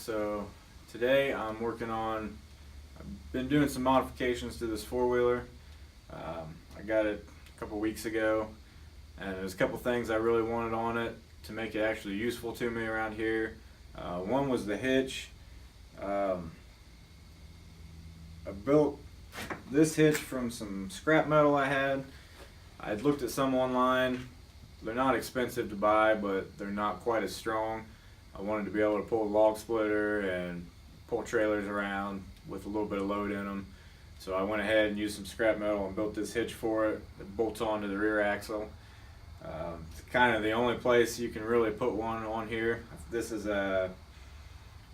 So today I've been doing some modifications to this four-wheeler. I got it a couple weeks ago, and there's a couple things I really wanted on it to make it actually useful to me around here. One was the hitch. I built this hitch from some scrap metal I had. I'd looked at some online. They're not expensive to buy, but they're not quite as strong. I wanted to be able to pull a log splitter and pull trailers around with a little bit of load in them. So I went ahead and used some scrap metal and built this hitch for it. It bolts onto the rear axle. It's kind of the only place you can really put one on here. This is a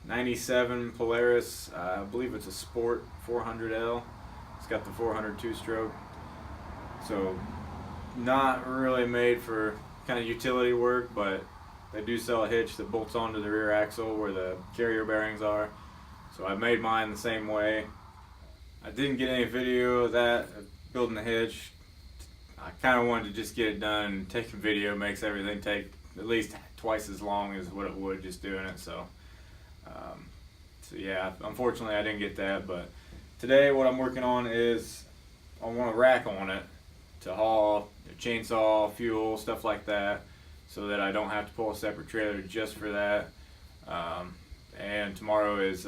97 Polaris, I believe it's a Sport 400L. It's got the 400 two-stroke. So not really made for kind of utility work, but they do sell a hitch that bolts onto the rear axle where the carrier bearings are. So I made mine the same way. I didn't get any video of that, of building the hitch. I kind of wanted to just get it done. Taking video makes everything take at least twice as long as what it would just doing it. So yeah, unfortunately I didn't get that. But today what I'm working on is I want a rack on it to haul chainsaw, fuel, stuff like that, so that I don't have to pull a separate trailer just for that. And tomorrow is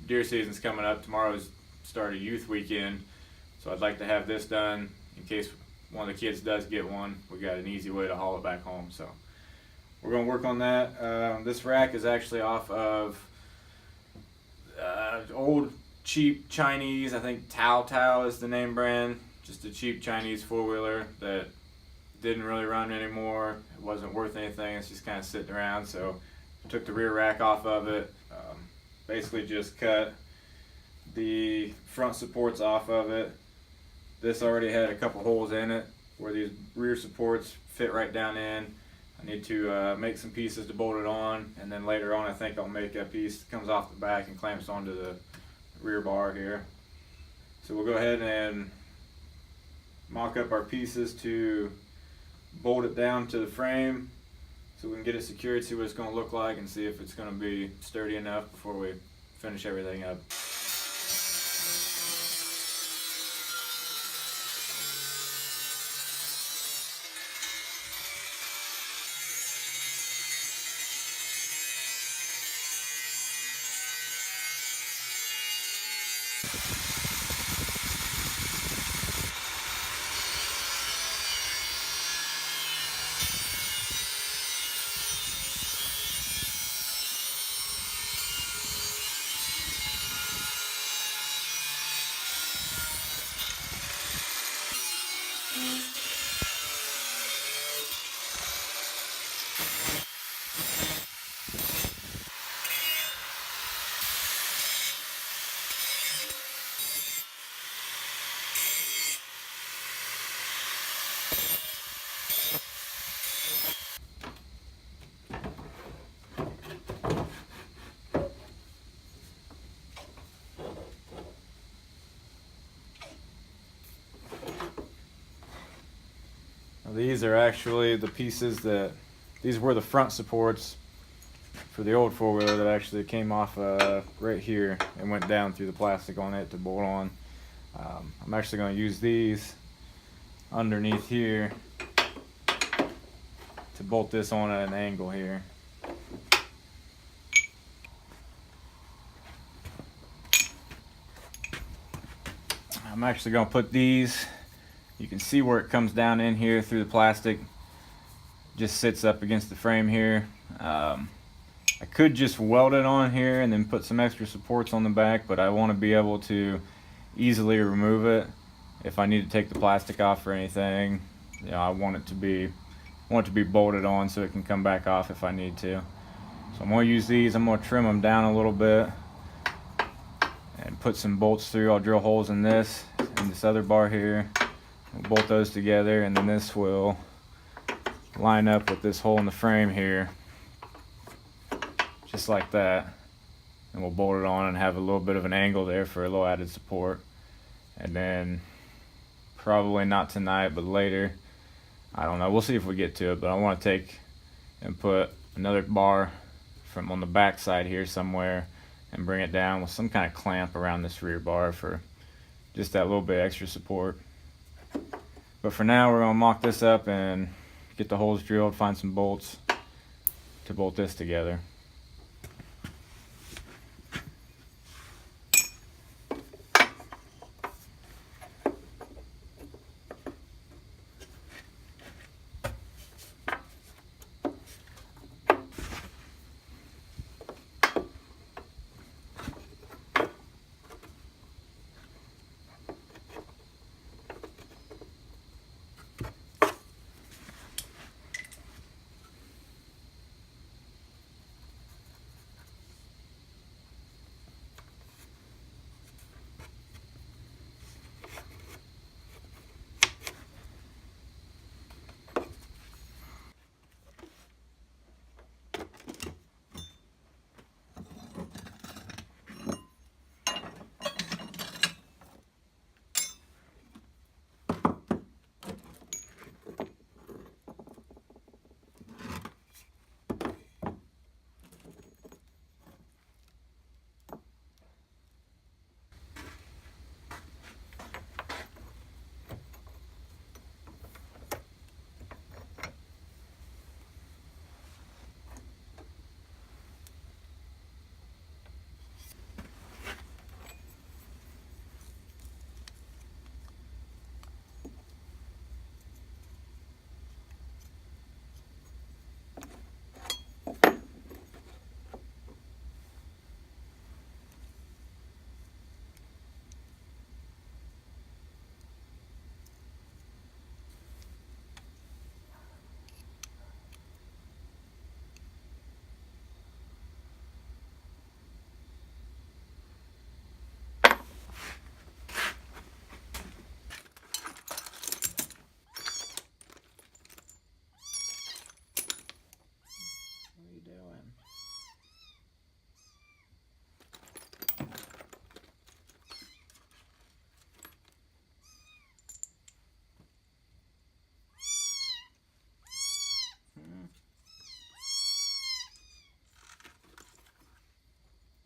deer season's coming up. Tomorrow's start of youth weekend, so I'd like to have this done in case one of the kids does get one. We got an easy way to haul it back home, so we're going to work on that. This rack is actually off of old cheap Chinese, I think Tao is the name brand, just a cheap Chinese four-wheeler that didn't really run anymore. It wasn't worth anything. It's just kind of sitting around. So I took the rear rack off of it, basically just cut the front supports off of it. This already had a couple holes in it where these rear supports fit right down in. I need to make some pieces to bolt it on, and then later on I think I'll make a piece that comes off the back and clamps onto the rear bar here. So we'll go ahead and mock up our pieces to bolt it down to the frame so we can get it secured, see what it's going to look like, and see if it's going to be sturdy enough before we finish everything up. These are actually the pieces these were the front supports for the old four-wheeler that actually came off right here and went down through the plastic on it to bolt on. I'm actually going to use these underneath here to bolt this on at an angle here. I'm actually going to put these, you can see where it comes down in here through the plastic, just sits up against the frame here. I could just weld it on here and then put some extra supports on the back, but I want to be able to easily remove it if I need to take the plastic off or anything. You know, I want it to be bolted on so it can come back off if I need to. So I'm going to use these. I'm going to trim them down a little bit and put some bolts through. I'll drill holes in this and this other bar here. We'll bolt those together, and then this will line up with this hole in the frame here, just like that. And we'll bolt it on and have a little bit of an angle there for a little added support. And then probably not tonight, but later, I don't know, we'll see if we get to it, but I want to take and put another bar from on the back side here somewhere and bring it down with some kind of clamp around this rear bar for just that little bit extra support. But for now, we're going to mock this up and get the holes drilled, find some bolts to bolt this together.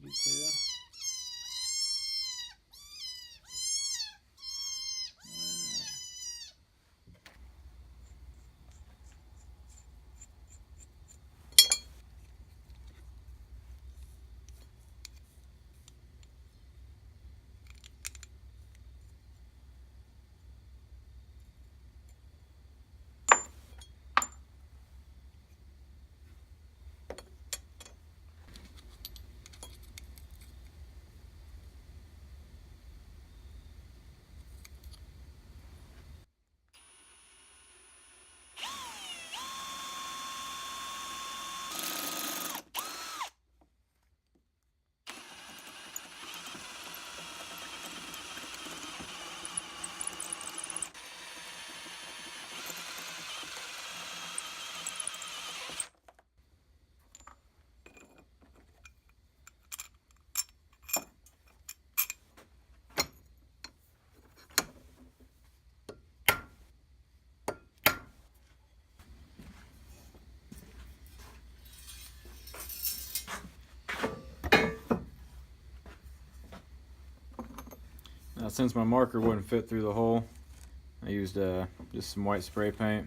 You too. Now, since my marker wouldn't fit through the hole, I used just some white spray paint,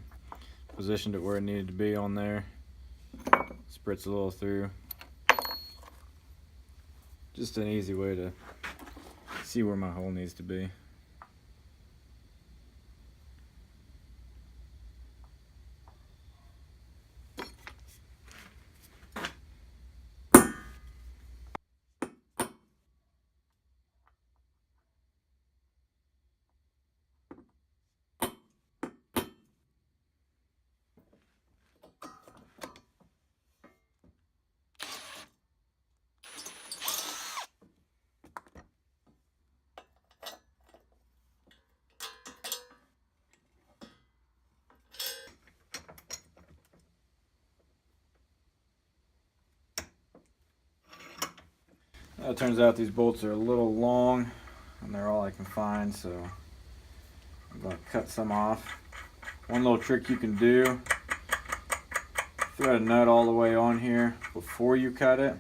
positioned it where it needed to be on there, spritz a little through. Just an easy way to see where my hole needs to be. It turns out these bolts are a little long and they're all I can find, so I'm going to cut some off. One little trick you can do, thread a nut all the way on here before you cut it.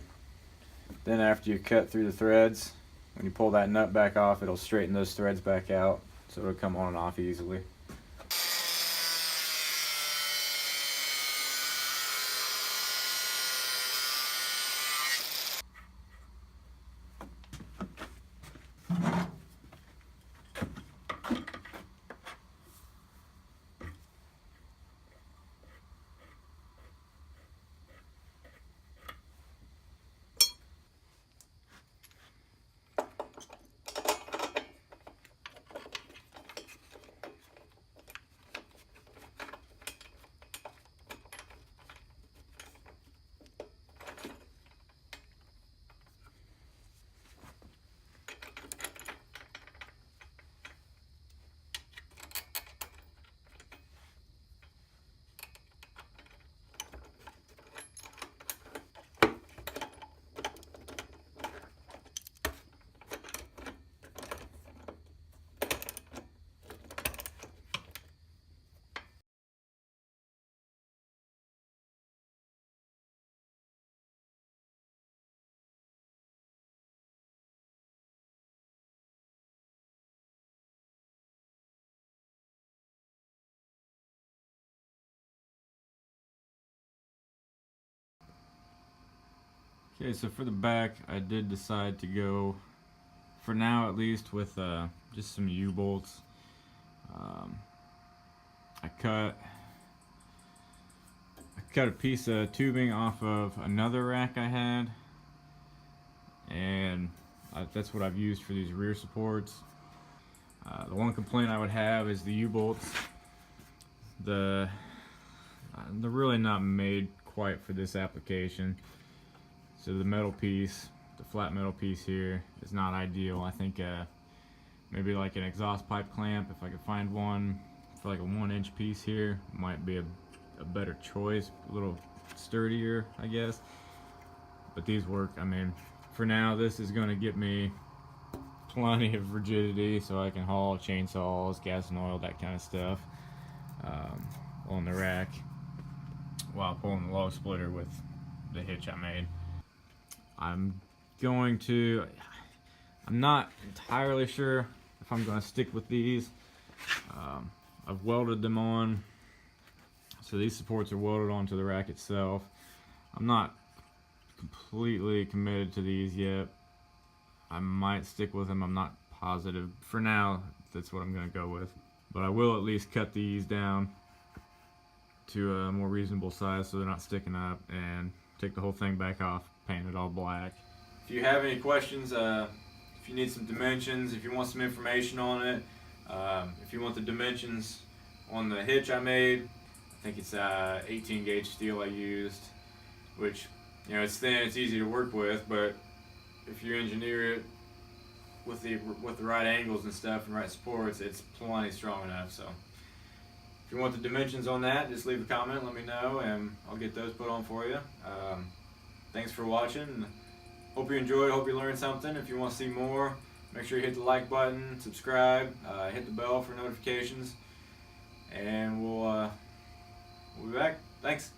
Then after you cut through the threads, when you pull that nut back off, it'll straighten those threads back out, so it'll come on and off easily. Okay, so for the back, I did decide to go, for now at least, with just some U-bolts. I cut a piece of tubing off of another rack I had, and that's what I've used for these rear supports. The one complaint I would have is the U-bolts. They're really not made quite for this application. So the metal piece, the flat metal piece here, is not ideal. I think maybe like an exhaust pipe clamp, if I could find one for like a 1-inch piece here, might be a better choice, a little sturdier, I guess. But these work. I mean, for now, this is going to get me plenty of rigidity, so I can haul chainsaws, gas and oil, that kind of stuff, on the rack while pulling the log splitter with the hitch I made. I'm not entirely sure if I'm going to stick with these. I've welded them on, so these supports are welded onto the rack itself. I'm not completely committed to these yet. I might stick with them, I'm not positive. For now, that's what I'm going to go with. But I will at least cut these down to a more reasonable size so they're not sticking up, and take the whole thing back off, paint it all black. If you have any questions, if you need some dimensions, if you want some information on it, if you want the dimensions on the hitch I made, I think it's 18 gauge steel I used, which, you know, it's thin, it's easy to work with, but if you engineer it with the right angles and stuff and right supports, it's plenty strong enough. So if you want the dimensions on that, just leave a comment, let me know, and I'll get those put on for you. Thanks for watching. Hope you enjoyed, hope you learned something. If you want to see more, make sure you hit the like button, subscribe, hit the bell for notifications, and we'll be back. Thanks.